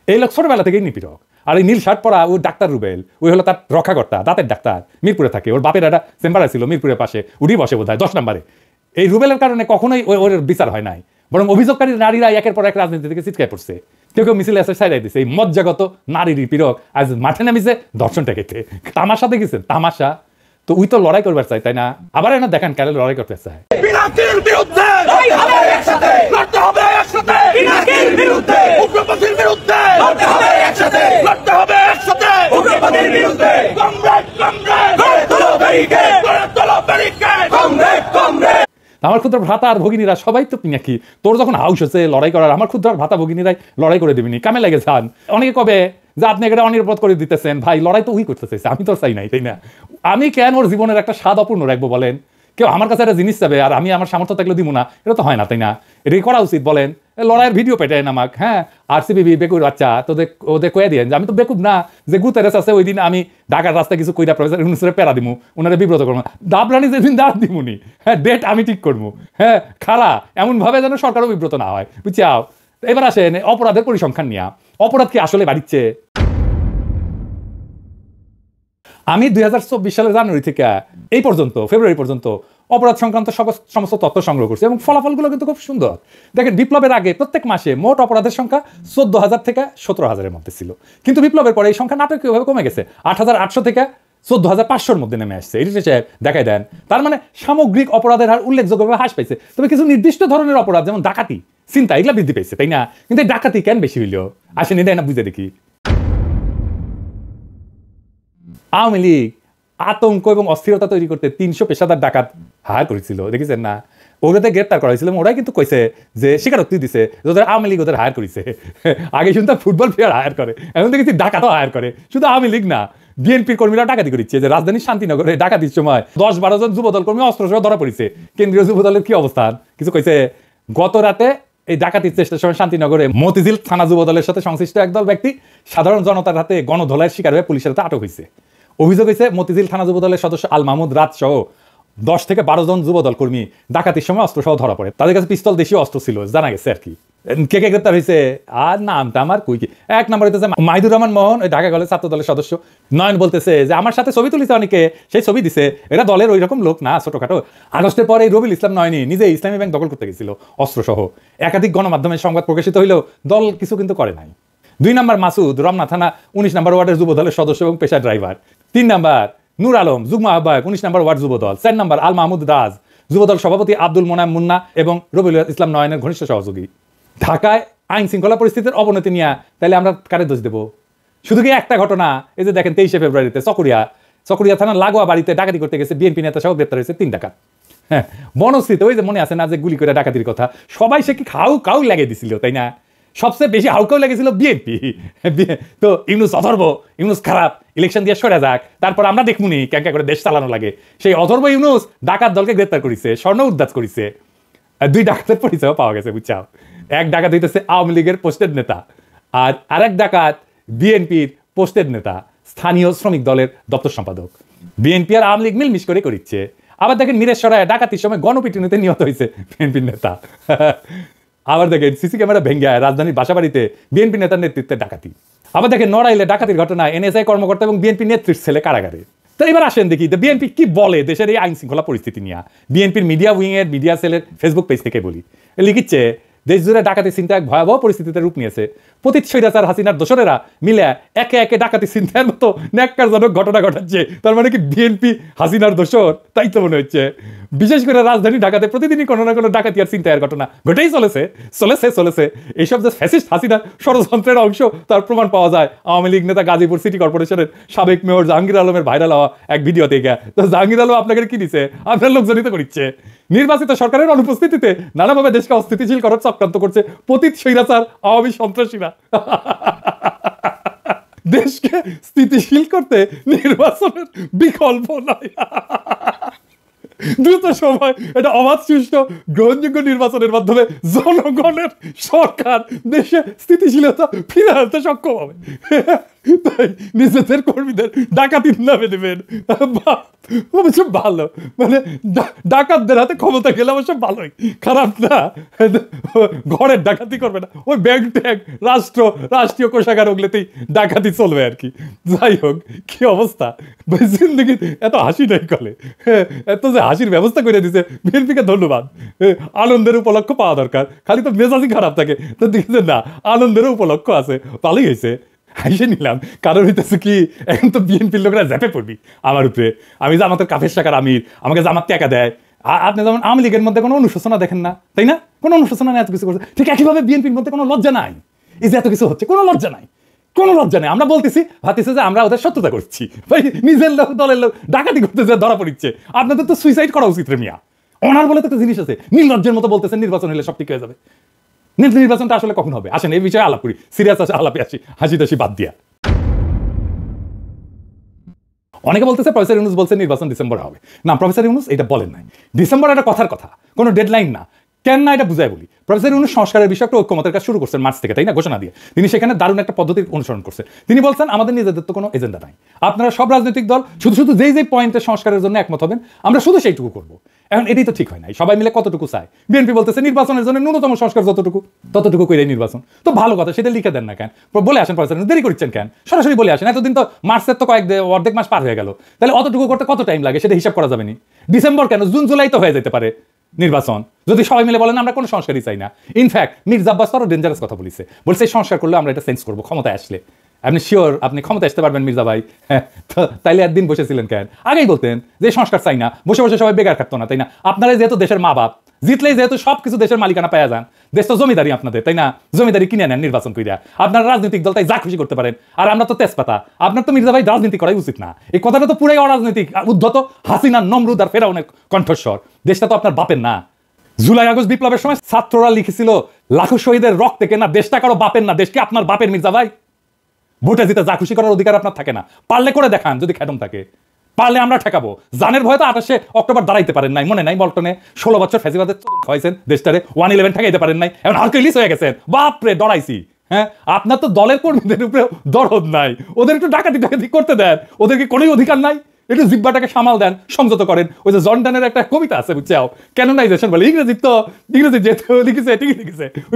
এই লোক ছোটবেলা থেকেই নিপীড়ক। আর এই নীল শার্ট পরা ও ডাক্তার রুবেল, ওই হলো তার রক্ষাকর্তা, দাঁতের ডাক্তার, মিরপুরে থাকে। ওর বাপের একটা চেম্বার ছিল মিরপুরের পাশে, উঠি বসে বোধ হয় 10 নম্বরে। এই রুবেলের কারণে কখনোই ওর বিচার হয় নাই, বরং অভিযোগকারী নারীরা একের পর এক রাজনীতি থেকে চিৎকার পড়ছে। কেউ কেউ মিছিলে এসে সাইডাই দিচ্ছে। এই মজ্জাগত নারী নিপীড়ক আজ মাঠে নামিছে ধর্ষণ ঠেকেতে। তামাশা দেখেছেন, তামাশা। তো উই তো লড়াই করবার চাই, তাই না? আবার এনে দেখেন কালে লড়াই করতে চায়।
পিনাকির বিরুদ্ধে লড়তে হবে একসাথে, পিনাকির বিরুদ্ধে, উগ্রপন্থীর বিরুদ্ধে লড়তে হবে একসাথে, লড়তে হবে একসাথে, উগ্রপন্থীর বিরুদ্ধে। কমরেড গড়ে তোলো ব্যারিকেড, গড়ে তোলো ব্যারিকেড, কমরেড।
আমার ক্ষুদ্র ভ্রাতা আর ভগিনীরা সবাই তো পিনাকি। তোর যখন হাউস হচ্ছে লড়াই করার, আমার ক্ষুদ্র ভ্রাতা ভগিনীরাই লড়াই করে দেবেনি, কামে লাগে যান। অনেকে কবে যে আপনি এটা অনিরাপদ করে দিতেছেন। ভাই, লড়াই তো উই করতে চাইছে, আমি তো চাই নাই, তাই না? আমি কেন ওর জীবনের একটা স্বাদ অপূর্ণ রাখবো বলেন? কেউ আমার কাছে একটা জিনিস চাবে আর আমি আমার সামর্থ্য থাকলে দিব না, এটা তো হয় না, তাই না? এটাই করা উচিত বলেন? লড়াইয়ের ভিডিও পেটায় নামাক, হ্যাঁ। আরসিবি বেকুব বাচ্চা, ওদের কয়ে দিয়ে যে আমি তো বেকুব না, যে গুতেরেস আছে ওই দিন আমি ঢাকার রাস্তায় কিছু কইরা প্রফেসর ইউনূসের প্যারা দিমু, ওনারা বিব্রত করবো। দাবরানি যেদিন দাঁড় দিমুনি, হ্যাঁ, ডেট আমি ঠিক করবো, হ্যাঁ, খাড়া এমনভাবে যেন সরকারও বিব্রত না হয়, বুঝছাও। এবার আসেন অপরাধের পরিসংখ্যান নিয়ে। অপরাধ কি আসলে বাড়িচ্ছে? আমি 2024 সালের জানুয়ারি থেকে এই পর্যন্ত ফেব্রুয়ারি পর্যন্ত অপরাধ সংক্রান্ত সমস্ত তথ্য সংগ্রহ করছি এবং ফলাফলগুলো কিন্তু খুব সুন্দর। দেখেন, বিপ্লবের আগে প্রত্যেক মাসে মোট অপরাধের সংখ্যা 14,000 থেকে 17,000-এর মধ্যে ছিল, কিন্তু বিপ্লবের পরে এই সংখ্যা নাটকীয়ভাবে কমে গেছে, 8,800 থেকে 14,500-র মধ্যে নেমে আসছে। এটি দেখাই দেন। তার মানে সামগ্রিক অপরাধের হার উল্লেখযোগ্যভাবে হ্রাস পাইছে। তবে কিছু নির্দিষ্ট ধরনের অপরাধ, যেমন ডাকাতি, চিন্তা এগুলা বৃদ্ধি পেয়েছে, তাই না? কিন্তু ডাকাতি কেন বেশি হইল আসেন, এটাই না বুঝে দেখি। আওয়ামী লীগ আতঙ্ক এবং অস্থিরতা তৈরি করতে 300 পেশাদার ডাকাত হায়ার করেছিল, দেখেছেন না? ওদের গ্রেপ্তার করা হয়েছিল, ওরাই কিন্তু কইছে যে স্বীকারোক্তি দিছে ওদের আওয়ামী লীগ ওদের হায়ার করেছে। আগে শুনতাম ফুটবল প্লেয়ার হায়ার করে, এখন দেখেছি ডাকাতও হায়ার করে। শুধু আওয়ামী লীগ না, বিএনপির কর্মীরা ডাকাতি করেছে। যে রাজধানীর শান্তিনগরে ডাকাতির সময় 10-12 জন যুবদল কর্মী অস্ত্র সহ ধরা পড়েছে। কেন্দ্রীয় যুবদলের কি অবস্থান? কিছু কইছে? গত রাতে এই ডাকাতির চেষ্টার সময় শান্তিনগরে মতিঝিল থানা যুবদলের সাথে সংশ্লিষ্ট একদল ব্যক্তি সাধারণ জনতার হাতে গণধোলাইয়ের শিকার হয়ে পুলিশের হাতে আটক হয়েছে। অভিযোগ হয়েছে মতিঝিল থানা যুবদলের সদস্য আল মাহমুদ রাত সহ 10 থেকে 12 জন যুবদল কর্মী ডাকাতির সময় অস্ত্র সহ ধরা পড়ে। তাদের কাছে পিস্তল দেশীয় অস্ত্র ছিল, জানা গেছে আর কি। কে কে গ্রেপ্তার হয়েছে আর নামটা আমার কই কি। 1 নম্বর হইতেছে মাহিদুর রহমান মোহন, ওই ঢাকা কলেজ ছাত্র দলের সদস্য। নয়ন বলতেছে যে আমার সাথে ছবি তুলিছে অনেকে, সেই ছবি দিছে, এরা দলের ওই রকম লোক না, ছোটখাটো। আগস্টের পরে রবিউল ইসলাম নয়নি নিজে ইসলামী ব্যাংক দখল করতে গেছিল অস্ত্র সহ। একাধিক গণমাধ্যমে সংবাদ প্রকাশিত হইলেও দল কিছু কিন্তু করে নাই। 2 নম্বর মাসুদ, রমনা থানা 19 নম্বর ওয়ার্ডের যুবদলের সদস্য এবং পেশা ড্রাইভার। 3 নম্বর নূর আলম, যুগ্ম আহ্বায়ক 19 নম্বর ওয়ার্ড যুবদল। 4 নম্বর আল মাহমুদ রাজ, যুবদল সভাপতি আব্দুল মোনাম মুন্না এবং রবিউল ইসলাম নয়নের ঘনিষ্ঠ সহযোগী। ঢাকায় আইন শৃঙ্খলা পরিস্থিতির অবনতি নিয়ে তাহলে আমরা কারে দোষ দেব? শুধু কি একটা ঘটনা? এই যে দেখেন 23 ফেব্রুয়ারিতে চকরিয়া থানা লাগোয়া বাড়িতে ডাকাতি করতে গেছে বিএনপি নেতা সহ গ্রেপ্তার হয়েছে 3 ডাকাত। হ্যাঁ, বনশ্রীতে ওই যে মনে আছে না যে গুলি করে ডাকাতির কথা, সবাই সে কি কাউ লাগিয়ে দিছিল, তাই না? সবচেয়ে বেশি হাউকাউ লেগেছিল বিএনপি। তো ইউনুস অথর্ব, ইউনুস খারাপ, ইলেকশন দিয়ে সরে যাক, তারপর আমরা দেখমুনি ক্যাঙ্কা করে দেশ চালানো লাগে। সেই অথর্ব ইউনুস ডাকাত দলকে গ্রেপ্তার করেছে, স্বর্ণ উদ্ধার করেছে। 2 ডাকাতের পরিচয় পাওয়া গেছে, বুঝছাও। এক ডাকাত হইতেছে আওয়ামী লীগের পোস্টেড নেতা, আর আরেক ডাকাত বিএনপির পোস্টেড নেতা, স্থানীয় শ্রমিক দলের দপ্তর সম্পাদক। বিএনপি আর আওয়ামী লীগ মিলমিশ করে করিচ্ছে। আবার দেখেন মিরেশ্বরায় ডাকাতির সময় গণপিটুনিতে নিহত হয়েছে বিএনপির নেতা। আবার দেখেন সিসি ক্যামেরা ভেঙ্গে রাজধানীর বাসাবাড়িতে বিএনপি নেতার নেতৃত্বে ডাকাতি। আবার দেখেন নড়াইলে ডাকাতির ঘটনায় এনএসআই কর্মকর্তা এবং বিএনপি নেতৃত্বের ছেলে কারাগারে। তো এবার আসেন দেখি বিএনপি কি বলে দেশের এই আইন শৃঙ্খলা পরিস্থিতি নিয়ে। বিএনপির মিডিয়া উইং এর মিডিয়া সেলের ফেসবুক পেজ থেকে বলি, লিখিচ্ছে দেশ জুড়ে ডাকাতি চিন্তা এক ভয়াবহ পরিস্থিতিতে রূপ নিয়েছে। পতিত স্বৈরাচার হাসিনার দোসরেরা মিলে একে একে ডাকাতি চিন্তার মতো ন্যাক্কারজনক ঘটনা ঘটাচ্ছে। তার মানে কি বিএনপি হাসিনার দোসর? তাই তো মনে হচ্ছে। বিশেষ করে রাজধানী ঢাকাতে প্রতিদিনই কোনো না কোনো ডাকাতি আর চিন্তায়ের ঘটনা ঘটেই চলেছে। এইসব যে ফ্যাসিস্ট হাসিনার ষড়যন্ত্রের অংশ তার প্রমাণ পাওয়া যায় আওয়ামী লীগ নেতা গাজীপুর সিটি কর্পোরেশনের সাবেক মেয়র জাহাঙ্গীর আলমের ভাইরাল হওয়া এক ভিডিও থেকে। তো জাহাঙ্গীর আলম আপনাকে কি দিচ্ছে? আপনার লোকজনিত করছে। নির্বাচিত সরকারের অনুপস্থিতিতে নানাভাবে দেশকে অস্থিতিশীল করার চক্রান্ত করছে পতিত স্বৈরাচার আওয়ামী সন্ত্রাসীরা। দেশকে স্থিতিশীল করতে নির্বাচনের বিকল্প নাই। দ্রুত সময় এটা অবাধ সুষ্ঠু গ্রহণযোগ্য নির্বাচনের মাধ্যমে জনগণের সরকার দেশে স্থিতিশীলতা ফিরে আনতে সক্ষম হবে। তাই নিজেদের কর্মীদের ডাকাতির নামে দেবেন, অবশ্য ভালো। মানে ডাকাতদের হাতে ক্ষমতা গেলে অবশ্য ভালোই, খারাপ না। ঘরের ডাকাতি করবে না, ওই ব্যাংক ট্যাঙ্ক রাষ্ট্রীয় কোষাগার ওগুলোতেই ডাকাতি চলবে আর কি। যাই হোক, কি অবস্থা জিন্দগি, এত হাসি নাই কলে, এত যে হাসির ব্যবস্থা করে দিছে বিএনপিকে ধন্যবাদ। আনন্দের উপলক্ষ পাওয়া দরকার, খালি তো মেজাজই খারাপ থাকে। তো দেখছেন না, আনন্দেরও উপলক্ষ আছে, ভালোই হয়েছে। হাসে নিলাম, কারণ হইতেছে কি এখন তো বিএনপির লোকরা ঝাঁপে পড়বি আমার উপরে। আমি যে আমাদের কাফের টাকার আমির, আমাকে জামাত টাকা দেয়। আপনি যেমন আওয়ামী লীগের মধ্যে কোনো অনুশোচনা দেখেন না, তাই না? কোনো অনুশোচনা নেই, এত কিছু করছে। ঠিক একইভাবে বিএনপির মধ্যে কোনো লজ্জা নাই, এই যে এত কিছু হচ্ছে, কোনো লজ্জা নাই। আমরা বলতেছি ভাবতেছি যে আমরা ওদের শত্রুতা করছি। ভাই নিজের লোক দলের লোক ডাকাতি করতেছে, ধরা পড়ছে। আপনাদের তো সুইসাইড করা উচিত রে মিয়া। ওনার বলে তো একটা জিনিস আছে, নির্লজ্জের মতো বলতেছেন নির্বাচন হলে সব ঠিক হয়ে যাবে। নির্বাচনটা আসলে কখন হবে? আসেন এই বিষয়ে আলাপ করি, সিরিয়াস আলাপে আসি, হাসি টাসি বাদ দিয়া। অনেকে বলতেছে প্রফেসর ইউনুস বলছে নির্বাচন ডিসেম্বরে হবে। না, প্রফেসর ইউনুস এটা বলেন নাই। ডিসেম্বর একটা কথার কথা, কোনো ডেডলাইন না। কেন না এটা বুঝাই বলি। প্রফেসর ইউনুস সংস্কারের বিষয়ে একটা ঐক্যমতের কাজ শুরু করছেন মার্চ থেকে, তাই না? ঘোষণা দিয়ে তিনি সেখানে দারুণ একটা পদ্ধতির অনুসরণ করছে। তিনি বলছেন আমাদের নিজেদের তো কোনো এজেন্ডা নাই, আপনারা সব রাজনৈতিক দল শুধু যেই পয়েন্টে সংস্কারের জন্য একমত হবেন আমরা শুধু সেইটুকু করবো। এখন এটাই তো ঠিক হয় নাই, সবাই মিলে কতটুকু চায়। বিএনপি বলতেছে নির্বাচনের জন্য ন্যূনতম সংস্কার ততটুকু করে নির্বাচন। তো ভালো কথা, সেটা লিখে দেন না কেন? বলে আসেন প্রফেসর, দেরি করছেন কেন? সরাসরি বলে আসেন। এতদিন তো মার্চের তো অর্ধেক মাস পার হয়ে গেল, তাহলে অতটুকু করতে কত টাইম লাগে সেটা হিসাব করা যাবে না। ডিসেম্বর কেন, জুন জুলাই তো হয়ে যেতে পারে নির্বাচন, যদি সবাই মিলে বলেন আমরা কোনো সংস্কারই চাই না। ইনফ্যাক্ট মির্জা আব্বাস আরো ডেঞ্জারাস কথা বলেছে, বলছে সংস্কার করলে আমরা এটা চেঞ্জ করবো ক্ষমতায় আসলে। আপনি শিওর আপনি ক্ষমতা আসতে পারবেন মির্জা ভাই? হ্যাঁ, তাইলে একদিন বসেছিলেন কেন? আগেই বলতেন যে সংস্কার চাই না, বসে বসে সবাই বেকার খাটতো না, তাই না? আপনারা যেহেতু দেশের মা বাপ, জিতলেই যেহেতু সবকিছু দেশের মালিকানা পাওয়া যান, দেশ তো জমিদারি আপনাদের, তাই না? জমিদারি কিনে নেন নির্বাচন কইরা, আপনার রাজনৈতিক দল তাই যা খুশি করতে পারেন। আর আমরা তো তেজপাতা, আপনার তো মির্জা ভাই রাজনীতি করাই উচিত না। এই কথাটা তো পুরাই অরাজনৈতিক, উদ্ধত হাসিনা, নমরুদ আর ফেরাউনের কণ্ঠস্বর। দেশটা তো আপনার বাপের না। জুলাই আগস্ট বিপ্লবের সময় ছাত্ররা লিখেছিল লাখো শহীদের রক্তে কেনা দেশটা কারো বাপের না, দেশকে আপনার বাপের মির্জা ভাই। ভোটে জিতে যা খুশি করার অধিকার আপনার থাকে না, পারলে করে দেখান যদি খেদম থাকে, পারলে আমরা ঠেকাবো। জানের ভয়ে তো 28 অক্টোবর দাঁড়াইতে পারেন নাই, মনে নাই বলটনে 16 বছর ফেসিবাদের খাওয়াইছেন দেশটারে, 111 ঠেকাইতে পারেন নাই, এখন হারকিউলিস হয়ে গেছেন। বাপরে ডরাইছি। হ্যাঁ, আপনার তো দলের কর্মীদের উপরে দরদ নাই, ওদের একটু ডাকাতি করতে দেন, ওদের কি কোনো অধিকার নাই? একটু জিব্বাটাকে সামাল দেন, সংযত করেন। ওই যে জর্ডানের একটা কবিতা আছে বুঝছাও, ক্যানোনাইজেশন বলে, ইংরেজি যেহেতু লিখেছে, ঠিকই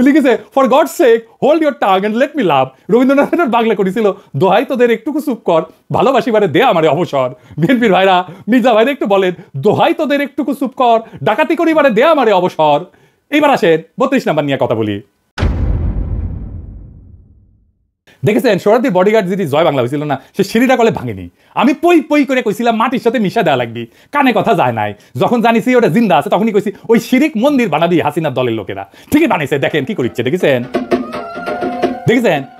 লিখেছে for God sake hold your tongue and let me love. রবীন্দ্রনাথের বাংলা করেছিল, দোহাই তোদের একটুকু চুপ কর, ভালোবাসিবারে দে আমারে অবসর। বিএনপির ভাইরা, মির্জা ভাইরা একটু বলেন, দোহাই তোদের একটুকু চুপ কর, ডাকাতি করিবারে দে আমারে অবসর। এইবার আসেন 32 নাম্বার নিয়ে কথা বলি। দেখেছেন সোহরাওয়ার্দীর বডিগার্ড যদি জয় বাংলা হয়েছিল না, সে সিঁড়িটা কলে ভাঙেনি। আমি পই পই করে কইছিলাম মাটির সাথে মিশা দেওয়া লাগবি, কানে কথা যায় নাই। যখন জানিছি ওটা জিন্দা আছে তখনই কইছি ওই শিরিক মন্দির বানাবি হাসিনার দলের লোকেরা। ঠিকই বানাইছে, দেখেন কি করিচ্ছে, দেখেছেন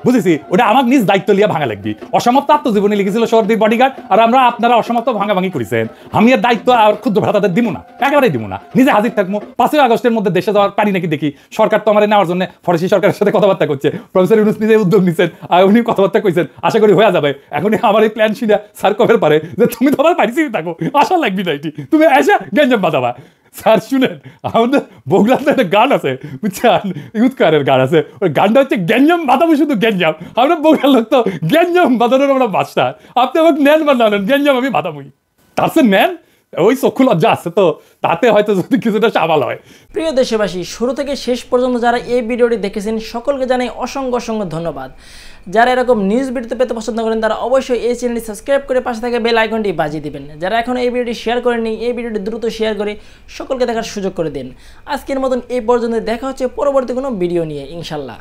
বুঝেছি। ওটা আমার নিজ দায়িত্ব লিয়া ভাঙা লাগবি। অসমাপ্ত আত্মজীবনী লিখেছিল সোহরাওয়ার্দীর বডিগার্ড, আর আমরা আপনারা অসমাপ্ত ভাঙাভাঙি করেছেন। আমি এর দায়িত্ব আর ক্ষুদ্র ভ্রাতাদের দিব না, একেবারেই দিব না। নিজে হাজির থাকবো। 5 আগস্টের মধ্যে দেশে যাওয়ার পারি নাকি দেখি। সরকার তো আমার নেওয়ার জন্য ফরাসি সরকারের সাথে কথাবার্তা করছে। প্রফেসর ইউনূস নিজে উদ্যোগ নিচ্ছেন, আর উনি কথাবার্তা কইছেন, আশা করি হয়ে যাবে। এখনই আমার এই প্ল্যান শুনে স্যার কবের পারে যে তুমি তোমার পারিছি থাকো, আশা লাগবি না, এটি তুমি এসে গেঞ্জাম বাজাবা। স্যার শুনেন, আমাদের বগুড়াতে একটা গান আছে বুঝছেন, ইউথকারের গান আছে, ওই গানটা হচ্ছে গ্যাঞ্জাম বাঁধাবো, শুধু গ্যাঞ্জাম। আমরা বগুড়ার লোক তো গ্যাঞ্জাম বাঁধানোর আমরা মাস্টার। আপনি আমাকে নেন বা না নেন, গ্যাঞ্জাম আমি বাঁধাবই। তার সে নেন, ওই চক্ষু লজ্জা আছে তো, তাতে হয়তো যদি কিছুটা সামাল হয়।
প্রিয় দেশবাসী, শুরু থেকে শেষ পর্যন্ত যারা এই ভিডিওটি দেখেছেন সকলকে জানাই অসংখ্য অসংখ্য ধন্যবাদ। যারা এরকম নিউজ ভিডিওতে পেতে পছন্দ করেন তারা অবশ্যই এই চ্যানেলটি সাবস্ক্রাইব করে পাশে থাকা বেল আইকনটি বাজিয়ে দিবেন। যারা এখন এই ভিডিওটি শেয়ার করেননি, এই ভিডিওটি দ্রুত শেয়ার করে সকলকে দেখার সুযোগ করে দিন। আজকের মতন এই পর্যন্ত, দেখা হচ্ছে পরবর্তী কোনো ভিডিও নিয়ে ইনশাল্লাহ।